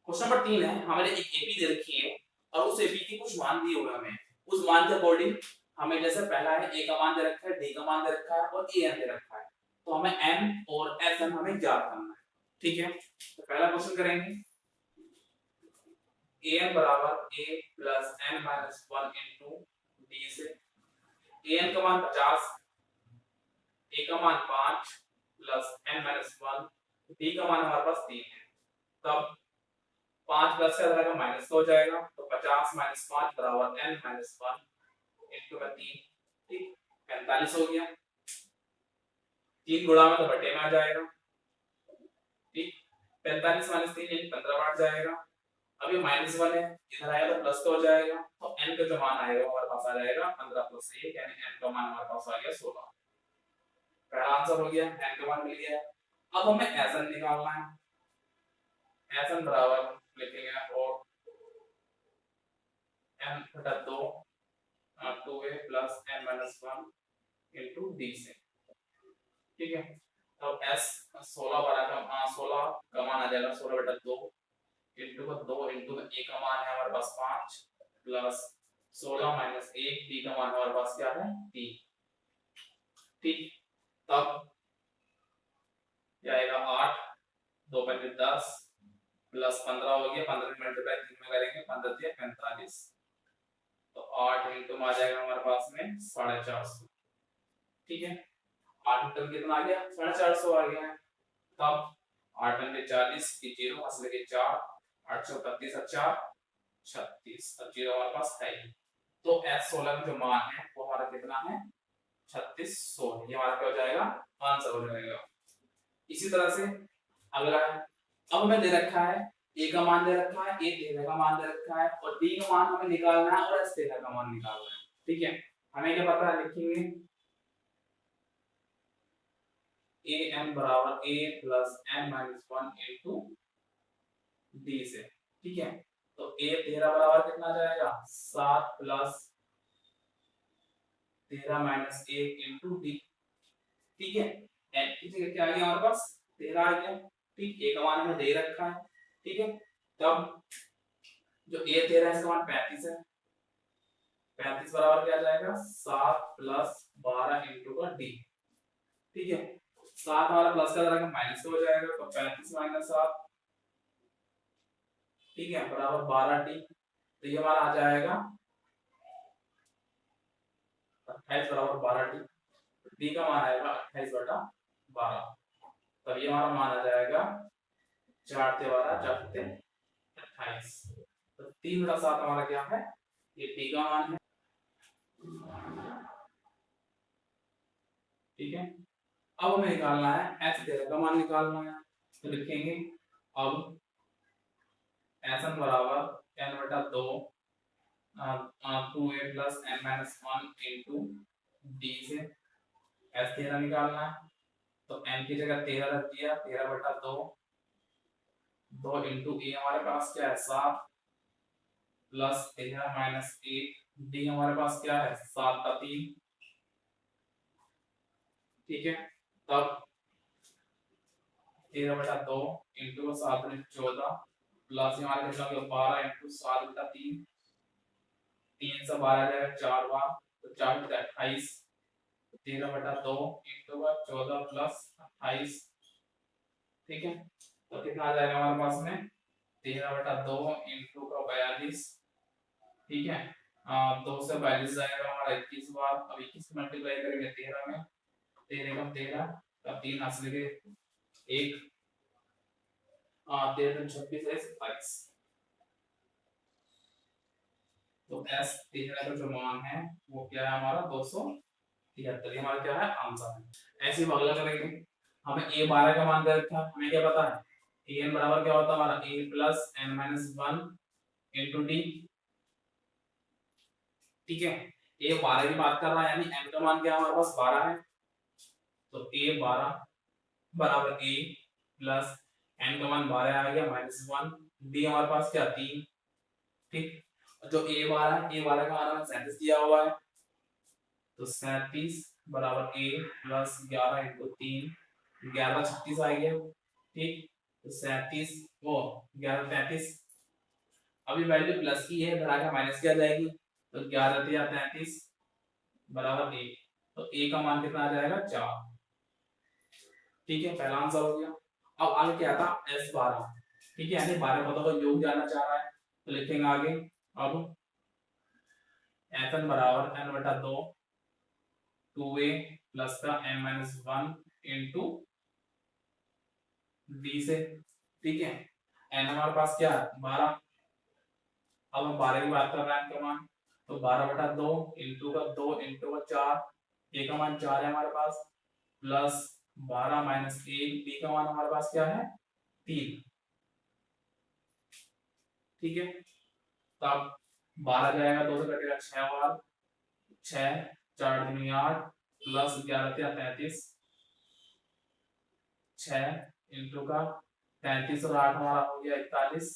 Question number 3 है, हमें एक एपी दे रखी है और उस एपी की कुछ मान दिए हुए हैं हमें। उस मान के अकॉर्डिंग हमें जैसे पहला है ए का मान दे रखा है, डी का मान दे रखा है और एन दे रखा है। तो हमें एन और एन हमें ज्ञात करना है। ठीक है, तो पहला क्वेश्चन करेंगे an बराबर a plus n minus 1 into d से an का मान 50, a का मान 5 प्लस n माइनस 1, d का मान हमारे पास 3 है। तब 5 प्लस का रहेगा माइनस हो जाएगा, तो 50 माइनस 5 बराबर n माइनस 1 इंटू में 3। ठीक, 45 हो गया। 3 गुणा में तो बटे में आ जाएगा। ठीक, 45 माइनस 3 यानी 15 बढ़ जाएगा। अब ये माइनस 1 है, इधर आएगा तो प्लस तो हो जाएगा, तो n का जो मान आएगा हमारे पास आ जाएगा 15 प्लस 1 यानी n का मान हमारे पास आ गया 16। पहला आंसर हो गया, n का मान मिल गया। अब हमें Sn निकालना है। Sn बराबर लिखेंगे और n बटा 2 2a plus n minus 1 into d से। ठीक है, तो s 16 का 16 का मान आ जाएगा 16 बटा 2 इंटू का 2 इंटू में a का मान है हमारे पास 5 प्लस 16 माइनस 1 d का मान हमारे पास क्या है 3। ठीक, तब क्या आएगा 8 2 पंजे 10 प्लस 15 हो गया, 15 में मल्टीप्लाई 3 में करेंगे 15 दिया 45, तो 8 इंटू में आ जाएगा हमारे पास में 450। ठीक है, 8 इंटू कितना आ गया 450 आ गया है। तब 8 पंजे 40 की 0 असले के 4 832 और 4 36 और 0 हमारे पास है ही। तो S16 का जो मान है वो हमारा कितना है 3600। ये हमारा क्या हो जाएगा आंसर हो जाएगा। इसी तरह से अगला है, अब हमें दे रखा है ए का मान दे रखा है, ए तेरह का मान दे रखा है और डी का मान हमें निकालना है और एस तेरह का मान निकालना है। ठीक है, हमें क्या पता है, लिखेंगे ए एन बराबर a plus n minus 1 into d से। ठीक है, तो ए तेरह बराबर कितना जाएगा 7 प्लस 13 माइनस 1 इंटू डी। ठीक है, एन की जगह क्या आ गया हमारे पास 13 आ गया। ठीक, ए का मान हमें दे रखा है। ठीक है, तब जो ए 13 है इसका मान 35 है। 35 बराबर क्या आ जाएगा 7 प्लस 12 इंटू का डी। ठीक है, 7 हमारा प्लस का जाएगा माइनस हो जाएगा, तो 35 माइनस 7 ठीक है बराबर 12 डी। तो ये हमारा आ जाएगा 28 बराबर 12 डी। डी का मान आएगा 28 बटा 12। तब ये हमारा मान आ जाएगा 4 से 12 4 से 28। तो 3 बटा 7 हमारा क्या है ये डी का मान है। ठीक है, अब हमें निकालना है एच तेरह का मान निकालना है। तो लिखेंगे अब एन बराबर एन बटा 2 2a plus n minus 1 into d से एच तेरह निकालना है। तो n की जगह 13 रख दिया, 13 बटा 2 2 इंटू ए हमारे पास क्या है 7 प्लस 13 माइनस 1 डी हमारे पास क्या है 7 का 3। ठीक है, तब 13 बटा 2 इंटू 7 में 14 प्लस हमारे कितना हो गया 12 इंटू 7 बटा 3 3 से 12 जाएगा 4 बार, तो 4 बटा 28 13 बटा 2 इंटू 14 प्लस 28। ठीक है, तो कितना आ जाएगा हमारे पास में 13 बटा 2 इंटू का 42। ठीक है, 2 से 42 जाएगा हमारा 21 बार। अब 21 मल्टीप्लाई करेंगे 13 में, 13 का 13 तब 3 हाथ लगे 1 13 26 है 27। तो एस तेरह का जो मान है वो क्या है हमारा 273। हमारा क्या है आंसर है। ऐसे ही अगला करेंगे, हमें ए 12 का मान दे रखा है, हमें क्या पता है ए एन बराबर क्या होता है हमारा a plus n minus 1 into d. ठीक है, ए 12 की बात कर रहा है यानी एन का मान क्या हमारे पास 12 है। तो ए 12 बराबर ए प्लस एन का मान 12 आ गया माइनस 1 डी हमारे पास क्या 3। ठीक, जो a12 का मान 37 दिया हुआ है, तो 37 बराबर a प्लस 11 इंटू 3 11 36 आ गया। ठीक, तो 37 वो 11 33, अभी वैल्यू प्लस की है, बढ़ा के माइनस किया जाएगी, तो 11 या 33 बराबर 1, तो a का मान कितना आ जाएगा 4। ठीक है, पहला आंसर हो गया। अब आगे क्या था S12, ठीक है, यानी 12 पदों का योग जानना चाह रहा है, तो लिखेंगे आगे अब fn बराबर n बटा 2 2a प्लस का n माइनस 1 इंटू d से। ठीक है, n हमारे पास क्या है 12, अब हम 12 की बात कर रहे हैं का मान, तो 12 बटा 2 इंटू का 2 इंटू का 4, a का मान 4 है हमारे पास, प्लस 12 माइनस 1, b का मान हमारे पास क्या है 3। ठीक है, तो अब 12 जाएगा 2 से कटेगा 6 बार, 6 4 दूनी 8 प्लस 11 या 33, 6 इंटू का 33 और 8 हमारा हो गया 41,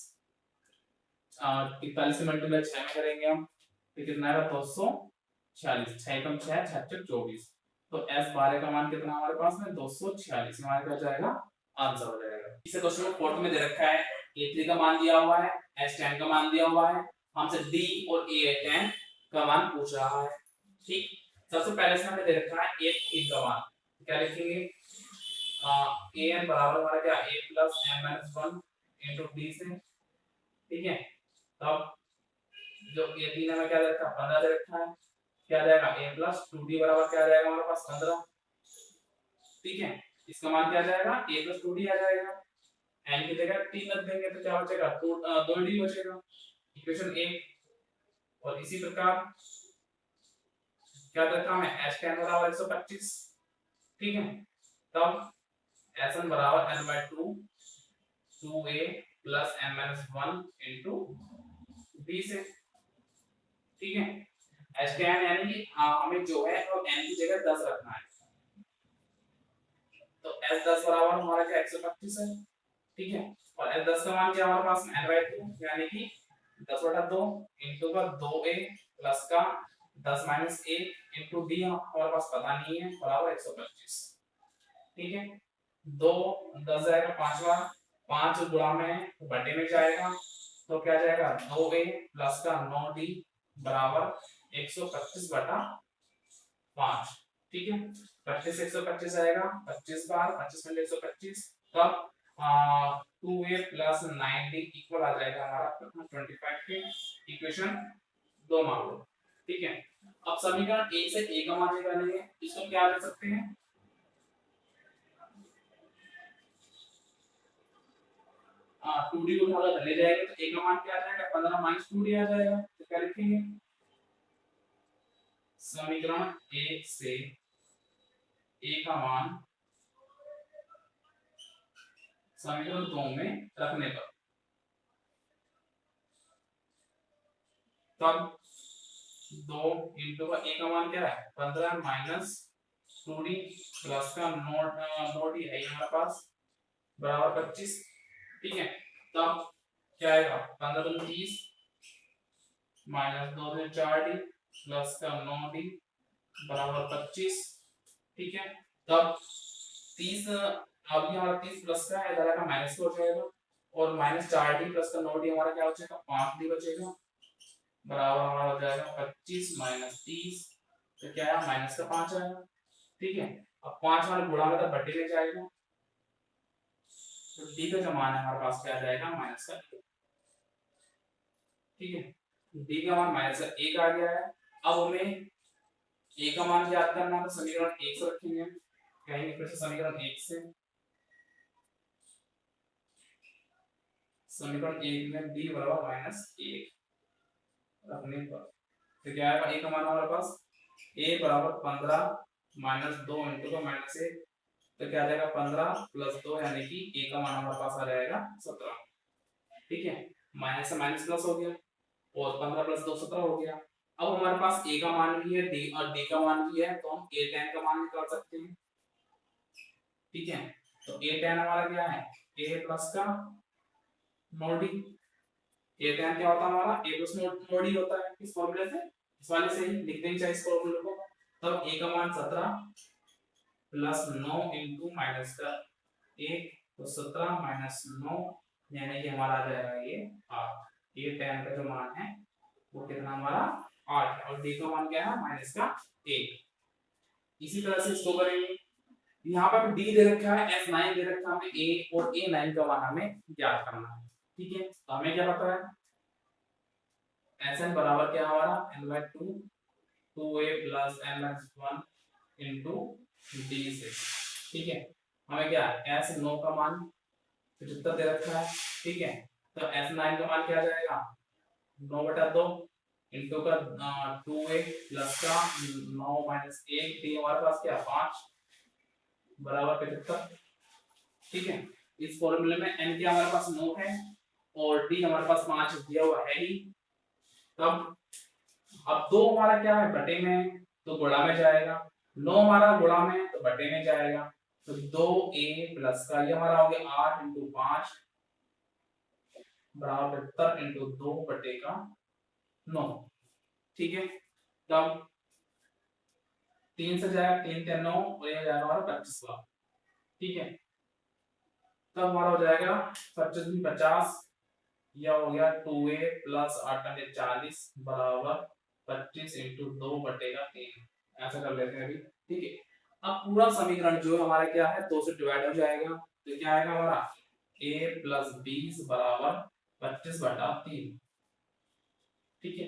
41 से मल्टीप्लाई 6 में करेंगे हम, तो कितना आएगा 246, 6 कम 6 6 24, तो S12 का मान कितना हमारे पास में 246, हमारे पास जाएगा आंसर हो जाएगा। इसे क्वेश्चन को फोर्थ में दे रखा है, A3 का मान दिया हुआ है, S10 का मान दिया हुआ है, हमसे D और A10 का मान पूछ रहा है। ठीक, सबसे पहले से हमें दे रखा है A3 का मान, क्या लिखेंगे an बराबर हमारा क्या a plus n minus 1 into d से। ठीक है, तब जो a3 हमें क्या दे रखा है 15 दे रखा है, क्या जाएगा a प्लस 2d बराबर क्या जाएगा हमारे पास 15। ठीक है, इसका मान क्या जाएगा a प्लस 2d आ जाएगा, n की जगह 3 रख देंगे तो क्या बचेगा 2d बचेगा, इक्वेशन 1। और इसी प्रकार क्या रखा है h10 बराबर 125। ठीक है, तब Sn बराबर n by 2 2a plus n minus 1 into b से। ठीक है, h10 यानी कि हमें जो है वो n की जगह 10 रखना है, तो s10 बराबर हमारा क्या 125 है। ठीक है, और s10 का मान क्या हमारे पास में n by 2 यानी कि 10 बटा 2 इंटू का 2a प्लस का 10 माइनस 1 इंटू d हमारे पास पता नहीं है बराबर 125। ठीक है, 2 10 जाएगा 5 बार, 5 गुणा में बटे में जाएगा, तो क्या जाएगा 2a प्लस का 9d बराबर 125 बटा 5। ठीक है, 25 125 आएगा 25 बार, 25 में 125, तब 2a प्लस 9d इक्वल आ जाएगा हमारा 25 के, इक्वेशन 2 मान लो। ठीक है, अब समीकरण 1 से a का मान निकालेंगे, इसको क्या लिख सकते हैं 2d को उठा ले जाएंगे तो a का मान क्या आ जाएगा 15 माइनस 2d आ जाएगा, तो क्या लिखेंगे समीकरण 1 से a का मान समीकरण 2 में रखने पर, तब 2 इंटू का a का मान क्या है 15 माइनस 2d प्लस का 9d है हमारे पास बराबर 25। ठीक है, तब क्या आएगा 15 दूनी 30 माइनस 2 दूनी 4d प्लस का 9d बराबर 25। ठीक है, तब 30 अब ये हमारा 30 प्लस का है, इधर का माइनस हो जाएगा, और माइनस 4d प्लस का 9d हमारा क्या बचेगा 5d बचेगा, बराबर हमारा हो जाएगा 25 माइनस 30, तो क्या है माइनस का 5 आएगा। ठीक है, अब 5 हमारे गुणा में तो बटे में जाएगा, तो d का जो मान है हमारे पास क्या आ जाएगा माइनस का 1। ठीक है, d का मान माइनस का 1 आ गया है। अब हमें a का मान याद करना है, तो समीकरण 1 से रखेंगे, कहेंगे फिर से समीकरण 1 से, समीकरण 1 में d बराबर माइनस 1 रखने पर तो क्या आएगा a का मान हमारे पास a बराबर 15 माइनस 2 इंटू का माइनस 1, तो क्या आ जाएगा 15 प्लस 2 यानी कि a का मान हमारे पास आ जाएगा 17। ठीक है, माइनस से माइनस प्लस हो गया और 15 प्लस 2 17 हो गया। अब हमारे पास a का मान भी है d और d का मान भी है, तो हम a10 का मान निकाल सकते हैं। ठीक है, तो a10 हमारा क्या है a प्लस का 9d, a10 क्या होता है हमारा a प्लस 9d होता है, इस फॉर्मूले से इस वाले से ही लिख देंगे चाहे इस फॉर्मूले को, तब a का मान 17 प्लस 9 इंटू माइनस का 1 तो 17 माइनस 9 यानी कि हमारा आ जाएगा ये 8। ये 10 का जो मान है वो कितना हमारा 8 है और d का मान क्या है माइनस का 1। इसी तरह से इसको करेंगे। यहाँ पर d दे रखा है, f9 दे रखा है हमें a और a9 का मान हमें ज्ञात करना है। ठीक है, तो हमें क्या पता है Sn बराबर क्या हमारा n/2 2a plus n-1 into d से। ठीक है, हमें क्या है s 9 का मान 75 दे रखा है। ठीक है, तो f9 का मान क्या आ जाएगा 9/2 इंटू का 2a प्लस का 9 माइनस 1 d हमारे पास क्या 5 बराबर 75। ठीक है, इस फॉर्मूले में n क्या हमारे पास 9 है और d हमारे पास 5 दिया हुआ है ही। तब अब 2 हमारा क्या है बटे में तो गुणा में जाएगा, 9 हमारा गुणा में तो बटे में जाएगा। तो 2a प्लस का ये हमारा हो गया 8 इंटू 5 बराबर 75 इंटू 2 बटे का 9। ठीक है, तब 3 से जाएगा 3 के 9 और ये जाएगा हमारा 25 का। ठीक है, तब हमारा हो जाएगा 25 में 50, यह हो गया 2a प्लस 8 40 बराबर 25 इंटू 2 बटेगा 3। ऐसा कर लेते हैं अभी। ठीक है, अब पूरा समीकरण जो हमारा क्या है 2 से डिवाइड हो जाएगा, तो क्या आएगा हमारा a प्लस 20 बराबर 25/3। ठीक है,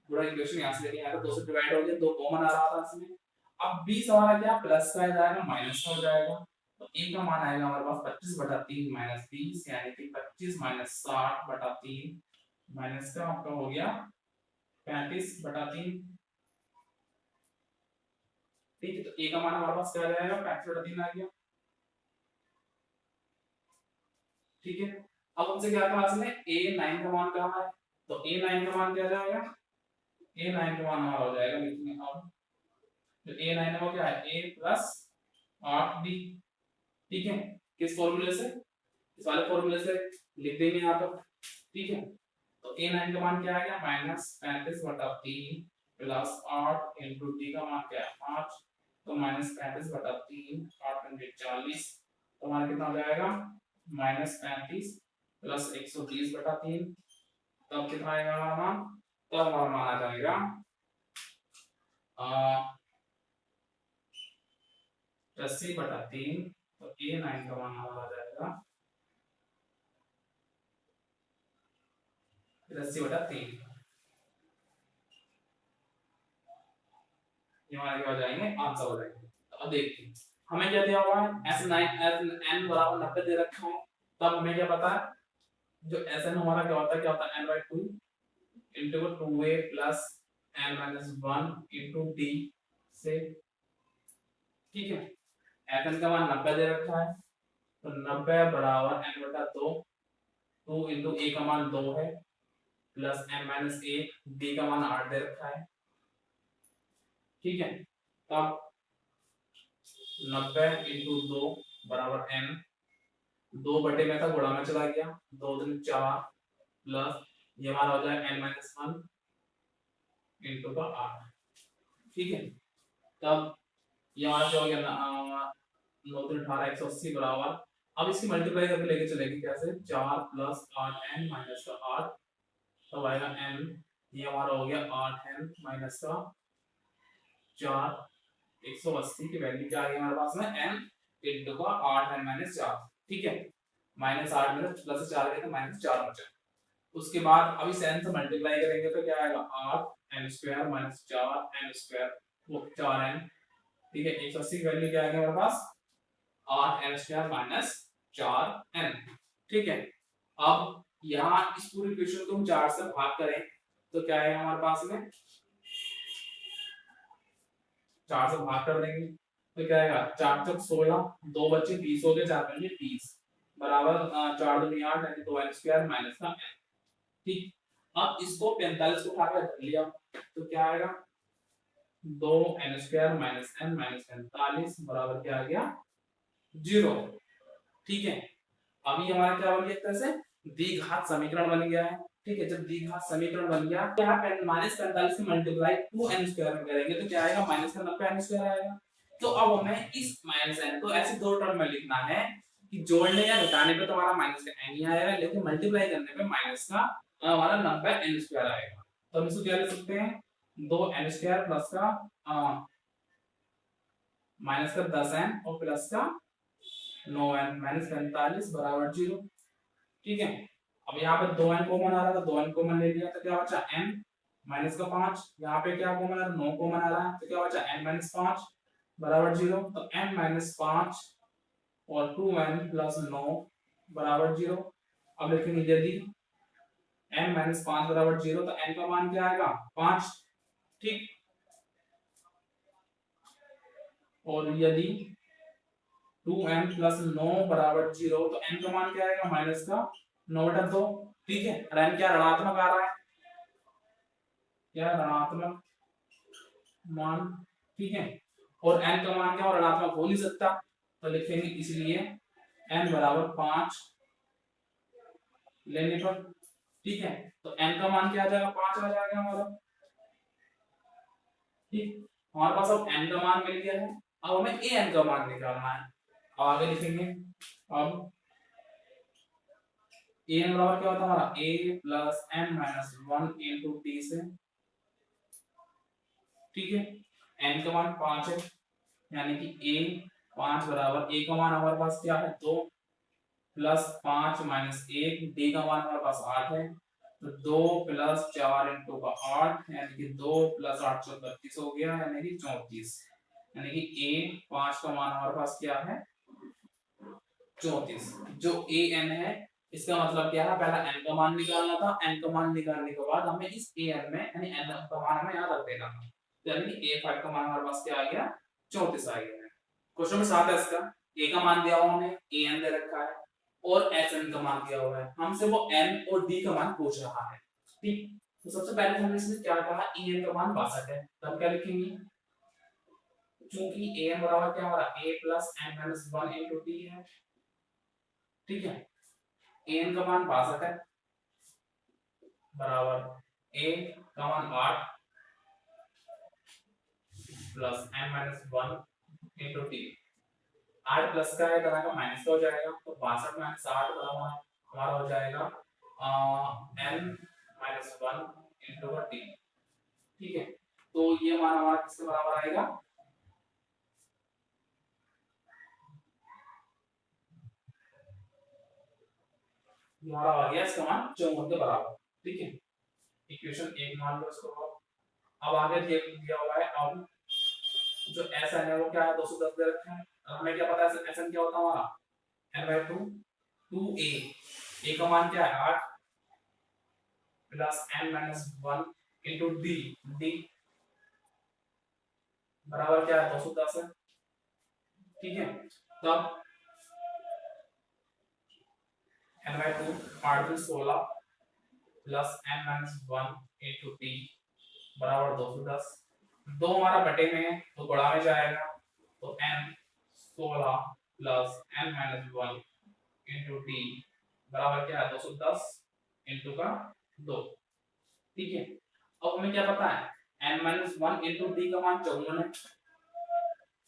पूरा इक्वेशन यहाँ से लेके आया 2 से डिवाइड हो गया, 2 कॉमन आ रहा था इसमें। अब 20 हमारा क्या प्लस का जाएगा माइनस का हो जाएगा, तो a का मान आएगा हमारे पास 25/3 माइनस 20 यानी कि 25 माइनस 60/3 माइनस का आपका हो गया 35/3। ठीक है, तो a का मान हमारे पास क्या आ जाएगा 35/3 आ गया। ठीक है, अब हमसे क्या कहा इसने a9 का मान कहा है, तो a9 का मान क्या आ जाएगा a9 का मान हमारा हो जाएगा लिखने अब तो a9 वो क्या है a प्लस 8b। ठीक है, किस फॉर्मूले से इस वाले फॉर्मूले से लिख देंगे यहाँ पर। ठीक है, तो a9 का मान क्या आ गया माइनस 35/3 प्लस 8 इंटू d का मान क्या है 5, तो माइनस 35/3 8 × 40 तो हमारा कितना हो जाएगा माइनस 35 प्लस 120/3। तब कितना आएगा हमारा मान, तब हमारा मान आ जाएगा 80/3। तो a9 का मान हमारा आ जाएगा 80/3। ये हमारे क्या हो जाएंगे आंसर हो जाएंगे। तो अब देखते हैं हमें क्या दिया हुआ है n बराबर 90 दे रखा है। तब हमें क्या पता है जो Sn हमारा क्या होता है n/2 into 2a plus n-1 into d से। ठीक है, Sn का मान 90 दे रखा है, तो 90 बराबर n/2 2 into a का मान 2 है प्लस n-1 d का मान 8 दे रखा है। ठीक है, तब 90 इंटू 2 बराबर n, 2 बटे में था गुणा में चला गया 2 दूनी 4 प्लस ये हमारा हो जाएगा n-1 इंटू का 8। ठीक है, तब ये हमारा क्या हो गया 9 दूनी 18 180 बराबर, अब इसकी मल्टीप्लाई करके लेके चलेंगे कैसे 4 प्लस 8n माइनस का 8 तब आएगा n, ये हमारा हो गया 8n माइनस का 4 180 की वैल्यू क्या आ गई हमारे पास में n इंटू का 8n माइनस 4। ठीक है, माइनस 8 में प्लस 4 गया तो माइनस 4 बचा। उसके बाद अब इस n से मल्टीप्लाई करेंगे तो क्या आएगा 8n² माइनस 4n² वो 4n। ठीक है, 180 की वैल्यू क्या आ गई हमारे पास 8n² माइनस 4n। ठीक है, अब यहाँ इस पूरी इक्वेशन को हम 4 से भाग करें तो क्या आएगा हमारे पास में 4 से भाग कर देंगे तो क्या आएगा 4 चौक 16 2 बच्चे 20 हो गए 4 पंजे 30 बराबर 4 दूनी 8 यानी 2n² माइनस का n। ठीक, अब इसको 45 को उठाकर कर लिया तो क्या आएगा 2n² माइनस n माइनस 45 बराबर क्या आ गया 0। ठीक है, अभी हमारा क्या बन गया एक तरह से द्विघात समीकरण बन गया है। ठीक है, जब द्विघात समीकरण बन गया क्या माइनस 45 से मल्टीप्लाई 2n² में करेंगे तो क्या आएगा माइनस का 90n² आएगा। तो अब हमें इस माइनस n को ऐसे दो टर्म में लिखना है कि जोड़ने या घटाने पे तो हमारा माइनस का n ही आएगा, लेकिन मल्टीप्लाई करने पे माइनस का हमारा नंबर n स्क्वायर आएगा। तो हम इसको क्या लिख सकते हैं, 2n स्क्वायर प्लस का माइनस का 10n और प्लस का 9n माइनस 45 बराबर 0। ठीक है, अब यहाँ पे 2n कॉमन आ रहा था, 2n कॉमन ले लिया तो क्या बचा n माइनस का 5। यहाँ पे क्या कॉमन आ रहा है, 9 कॉमन आ रहा है तो क्या बचा n माइनस 5 बराबर 0। तो n माइनस 5 और 2n प्लस 9 बराबर 0। अब लिखेंगे यदि n माइनस 5 बराबर 0 तो n का मान क्या आएगा 5। ठीक, और यदि 2n प्लस 9 बराबर 0 तो n का मान क्या आएगा माइनस का 9/2। ठीक है, और n क्या ऋणात्मक आ रहा है, क्या ऋणात्मक मान। ठीक है, और n का मान क्या और ऋणात्मक हो नहीं सकता, तो लिखेंगे इसलिए n बराबर 5 लेने पर। ठीक है, तो n का मान क्या आ जाएगा 5 आ जाएगा हमारा। ठीक, हमारे पास अब n का मान मिल गया है, अब हमें an का मान निकालना है। आगे लिखेंगे, अब an बराबर क्या होता है हमारा a plus n minus 1 into t से। ठीक है, n का मान 5 है, यानी कि a 5 बराबर a का मान हमारे पास क्या है 2 प्लस 5 माइनस 1, d का मान हमारे पास 8 है, तो 2 प्लस 4 इंटू का 8 यानी कि 2 प्लस 8 32 हो गया, यानी कि 34। यानी कि a 5 का मान हमारे पास क्या है 34। जो a n है इसका मतलब क्या है, पहला n का मान निकालना था, n का मान निकालने के बाद हमें इस a n में यानी n का मान हमें यहाँ रख देना था, यानी कि a5 का मान हमारे पास क्या आ गया 34 आ गया है। क्वेश्चन में 7 है इसका, a का मान दिया हुआ हमें a n दे रखा है और s n का मान दिया हुआ है, हमसे वो n और d का मान पूछ रहा है। ठीक, तो सबसे पहले हमने इसमें क्या कहा e n का मान 62 है, तब क्या लिखेंगे, चूंकि a n बराबर क्या हमारा a plus n minus 1 into t है। ठीक है, a n का मान 62 है बराबर a का मान 8 plus n minus 1 into T. 8 plus का है तरह का माइनस का हो जाएगा, तो 62 माइनस 8 बराबर हमारा हो जाएगा n माइनस 1 इंटू का टी। ठीक है, तो ये मान हमारा किसके बराबर आएगा, हमारा आ गया इसका मान 54 के बराबर। ठीक है, इक्वेशन 1 मान लो इसको। अब आगे दिया हुआ है, अब जो एस है वो क्या है 210 दे रखा है, हमें क्या पता है एस एन क्या होता है हमारा n/2 2a, a का मान क्या है 8 plus n minus 1 into D, D बराबर क्या है 210 है। ठीक है, तब n/2 8 से 16 plus n minus 1 into T बराबर 210। दो हमारा बटे में है तो बड़ा में जाएगा, तो n 16 plus n minus 1 into T बराबर क्या है 210 इंटू का 2। ठीक है, अब हमें क्या पता है n माइनस 1 इंटू डी का मान 54 है,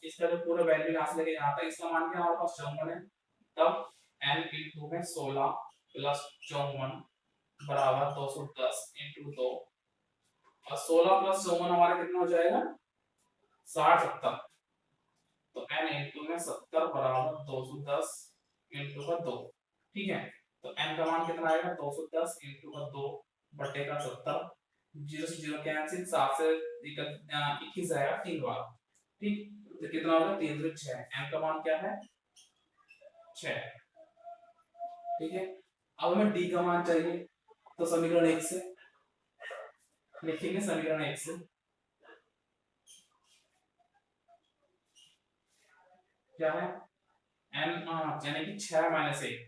इसका जो पूरा वैल्यू यहाँ से लेके यहाँ तक इसका मान क्या हमारे पास 54 है। तब n इंटू में 16 प्लस 54 बराबर 210 इंटू 2, और 16 प्लस 54 हमारा कितना हो जाएगा 60 70, तो n इंटू में 70 बराबर 210 इंटू का 2। ठीक है, तो n का मान कितना आएगा 210 इंटू का 2 बटे का 70, 0 से 0 कैंसिल, 7 से 21 आएगा 3 बार। ठीक, तो कितना होगा 3 से 6, n का मान क्या है 6। ठीक है, अब हमें d का मान चाहिए, तो समीकरण 1 से लिखेंगे, समीकरण 1 से क्या है n यानी कि 6 माइनस 1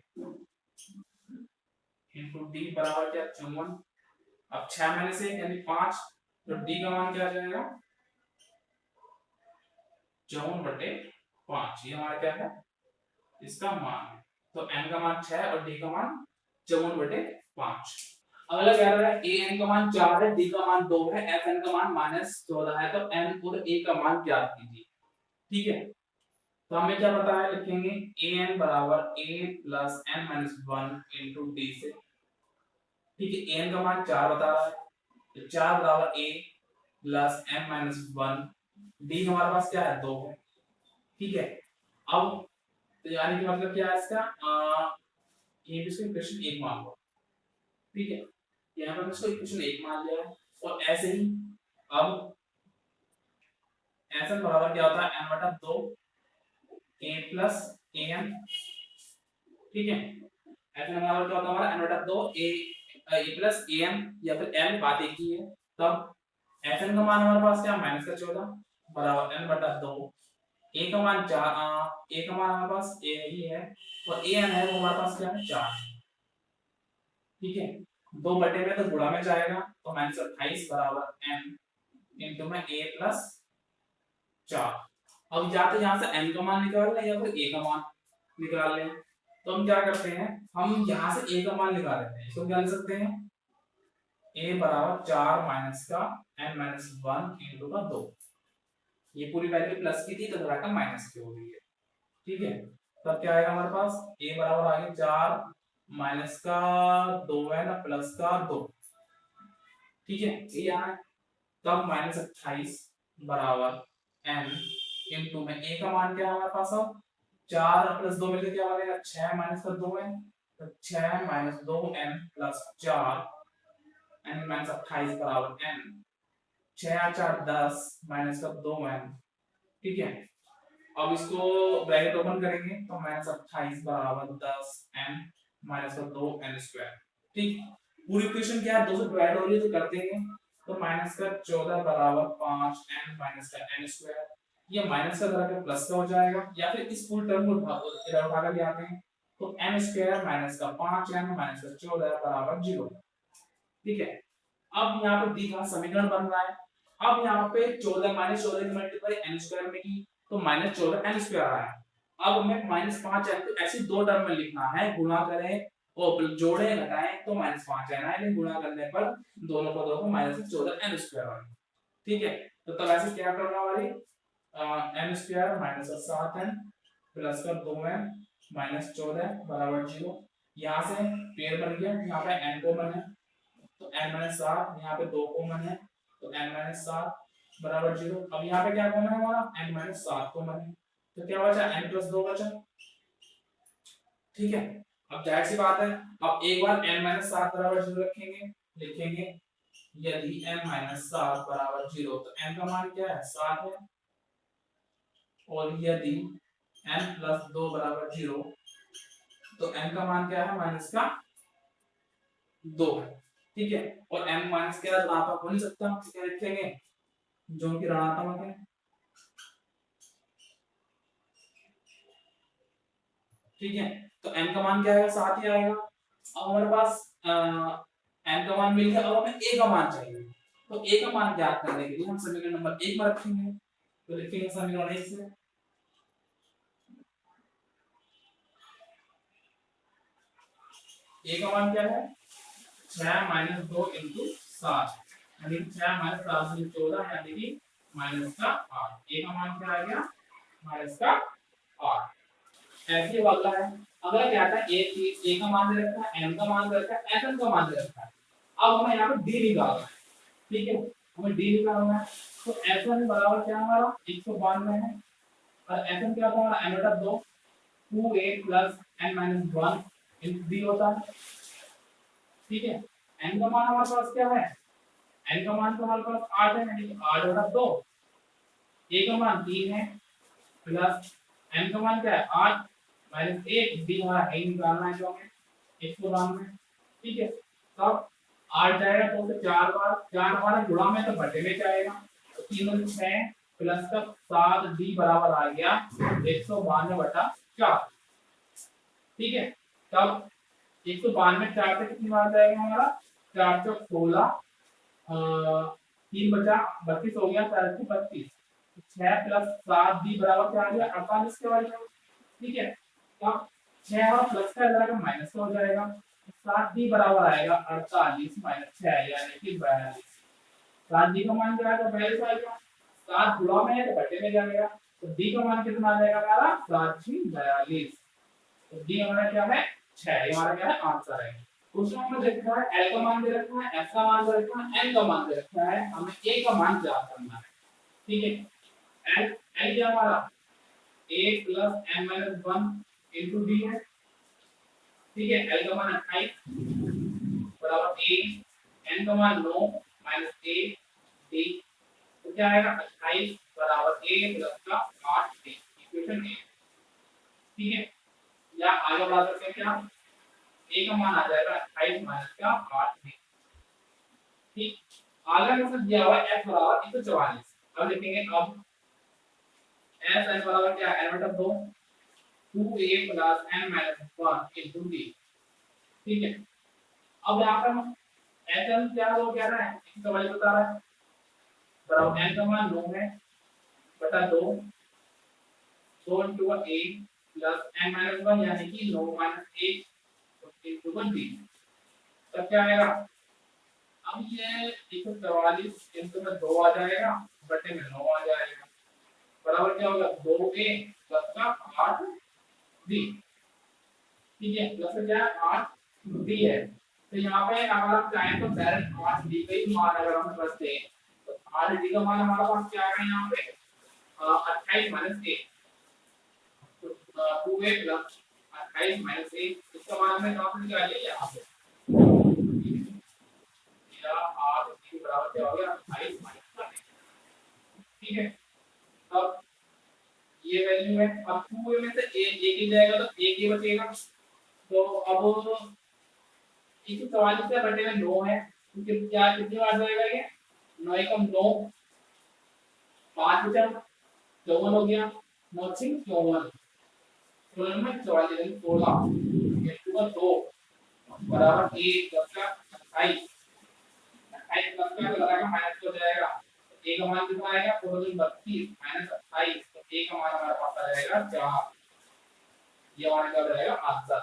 इंटू डी बराबर क्या 54। अब 6 माइनस 1 यानी 5, तो डी का मान क्या आ जाएगा 54 बटे 5, ये हमारा क्या है इसका मान है। तो n का मान 6 और d का मान 54 बटे 5। अगला कह रहा है a n का मान 4 है, d का मान 2 है, f n का मान -14 है, तो n और a का मान ज्ञात कीजिए। ठीक है, तो हमें क्या पता है, लिखेंगे an बराबर a plus n minus 1 into d से। ठीक है, an का मान 4 बता रहा है, तो 4 बराबर a plus n minus 1, D हमारे पास क्या है 2 है। ठीक है, अब तो यानी कि मतलब क्या है इसका, ये भी इसको इक्वेशन 1 मान लो। ठीक है, यहाँ पर इसको इक्वेशन 1 मान लिया है। और ऐसे ही अब एन बराबर क्या होता है, n बटा 2 a प्लस an। ठीक है, एन बराबर क्या होता है हमारा, n बटा 2 a प्लस an, या फिर n बात एक ही है। तब fn का मान हमारे पास क्या, माइनस का 14 बराबर n बटा 2, a का मान 4, a का मान हमारे पास a ही है, और an है वो हमारे पास क्या है 4। ठीक है, 2 बटे में तो गुणा में जाएगा, तो माइनस 28 बराबर n इंटू में a प्लस 4। अब जाते यहां से n का मान निकाल लें या फिर a का मान निकाल लें, तो हम क्या करते हैं, हम यहां से a का मान निकाल लेते हैं। इसको क्या लिख सकते हैं, a बराबर 4 माइनस का n माइनस 1 इंटू का 2। ये पूरी वैल्यू प्लस की थी तो घटाकर माइनस की हो गई है। ठीक है, तब क्या आएगा हमारे पास, a बराबर आ गया 4 माइनस का 2 है ना, प्लस का 2। ठीक है, ये यहाँ है। तब माइनस 28 बराबर n इंटू में a का मान क्या है हमारे पास, अब 4 प्लस 2 मिलकर क्या बनेगा, 6 माइनस का 2 है, तो 6 minus 2 n plus 4, n minus 28 बराबर n, 6 और 4 10 माइनस का 2 n। ठीक है, अब इसको ब्रैकेट ओपन करेंगे तो माइनस 28 बराबर 10 n माइनस का 2 n स्क्वायर। ठीक, पूरी इक्वेशन क्या है, 2 से डिवाइड हो रही है तो कर देंगे, तो माइनस का 14 बराबर 5 n माइनस का n स्क्वायर। ये माइनस का तरह प्लस का हो जाएगा, या फिर इस फुल टर्म को इधर उठा कर ले आते हैं, तो n स्क्वायर माइनस का 5n माइनस का 14 बराबर 0। ठीक है, अब यहाँ पे दी का समीकरण बन रहा है। अब यहाँ पे 14 माइनस 14 की मल्टीप्लाई n स्क्वायर में की, तो माइनस 14 n स्क्वायर आया। अब हमें माइनस 5 n को ऐसे दो टर्म में लिखना है, गुणा करें और जोड़े घटाएं तो माइनस 5 n आए, लेकिन गुणा करने पर दोनों पदों को माइनस 14 n स्क्वायर आए। ठीक है, तो तब ऐसे क्या करना हमारी, n square minus 7n plus का 2n माइनस 14 बराबर 0। यहाँ से पेड़ बन गया, यहाँ पे n कॉमन है तो n माइनस 7, यहाँ पे 2 कॉमन है तो n माइनस 7 बराबर 0। अब यहाँ पे क्या कॉमन है हमारा, n माइनस 7 कॉमन है, तो क्या बचा, n प्लस 2 बचा। ठीक है, अब जाहिर सी बात है, अब एक बार n माइनस 7 बराबर 0 रखेंगे, लिखेंगे यदि n माइनस 7 बराबर 0 तो n का मान क्या है 7 है, और यदि n प्लस 2 बराबर 0 तो n का मान क्या है, माइनस का 2 है। ठीक है, और n माइनस के ऋणात्मक हो नहीं सकता, क्या लिखेंगे, जो कि ऋणात्मक है। ठीक है, तो n का मान क्या आएगा, 7 ही आएगा। अब हमारे पास n का मान मिल गया, अब हमें a का मान चाहिए, तो a का मान ज्ञात करने के लिए हम समीकरण नंबर 1 में रखेंगे, तो लिखेंगे समीकरण 1 से a का मान क्या है, 6 माइनस 2 इंटू 7, यानी 6 माइनस 7 इंटू 14, यानी कि माइनस का 8। a का मान क्या आ गया, माइनस का 8। ऐसे ही वाला है, अगला क्या आता है, a का मान दे रखा है, n का मान दे रखा है, fn का मान दे रखा है। अब हमें यहाँ पे d निकालना है। ठीक है, हमें d निकालना है, तो fn बराबर क्या हमारा 192 है, और fn क्या होता है हमारा, n बटा 2 2a plus n minus 1 into d होता है। ठीक है, n का मान हमारे पास क्या है, n का मान तो हमारे पास 8 है, यानी कि 8 बटा 2, a का मान 3 है, प्लस n का मान क्या है 8 माइनस 1, d हमारा a निकालना है जो हमें 192। ठीक है, तब 8 जाएगा तो 4 बार गुणा में तो बटे में जाएगा, तो 3 और 6 प्लस का 7, d बराबर आ गया 192 बटा 4। ठीक है, तब 192 4 से कितनी बार जाएगा हमारा, 4 चौक 16, 3 बचा 32 हो गया, 4 से 32, 6 प्लस 7 डी बराबर क्या आ गया 48 के वाले। ठीक है, तब 6 और प्लस का इधर का माइनस हो जाएगा, 7 डी बराबर आएगा 48 माइनस 6 यानी कि 42। 7 डी का मान क्या आएगा, 42 आएगा, 7 गुणा में है तो बटे में जाएगा, तो डी का मान कितना आ जाएगा हमारा 742। तो डी हमारा क्या है 6, ये हमारा क्या है आंसर है। क्वेश्चन में देखा है एल का मान दे रखा है, एफ का मान दे रखा है, एन का मान दे रखा है, हमें ए का मान ज्ञात करना है। ठीक है, एल एल क्या हमारा a plus n minus 1 into d है। ठीक है, एल का मान 28 बराबर a, n का मान 9 माइनस a d, तो क्या आएगा 28 बराबर a प्लस का 8d, इक्वेशन ए। ठीक है, या आगे बढ़ा सकते हैं क्या, a का मान आ जाएगा 28 माइनस का 8d। ठीक, आगे का सब दिया हुआ है f बराबर 144। अब लिखेंगे अब s n बराबर क्या है, n बटा 2 2a plus n minus 1 into d। ठीक है, अब यहाँ पर एन क्या हो कह रहा है, इसका वैल्यू बता रहा है बराबर n का मान 9 है बटा 2 2 into a plus n minus 1 यानी कि 9 माइनस 1 इनटू 1d। तब क्या आएगा, अब ये 144 इनटू में 2 आ जाएगा बटे में 9 आ जाएगा बराबर क्या होगा 2a प्लस का 8d। ठीक है, प्लस क्या 8d है। तो यहाँ पे अगर आप चाहें तो डायरेक्ट 8d का ही मान अगर हम रखते हैं तो 8d का मान हमारा पास क्या आएगा यहाँ पे 28 माइनस 1, तो 2a प्लस 28 माइनस 1, इसका मान हमने कहाँ से निकाल लिया यहाँ पे, या 8d बराबर क्या हो गया 28 माइनस 1। ठीक है, अब ये वैल्यू है, अब 2a में से एक ही जाएगा तो एक ही बचेगा। तो अब 144 से बटे में 9 है, तो क्या कितनी बार जाएगा ये 9 एकम 9, 5 बचा 54 हो गया, 9 6 54, 16 में 44 यानी 16 इनटू 2 बराबर 1 प्लस का 28, 28 प्लस का लगाएगा माइनस हो जाएगा, तो a का मान कितना आएगा 32 माइनस 28, तो a का मान हमारे पास आ जाएगा 4। ये हमारा क्या रहेगा आंसर।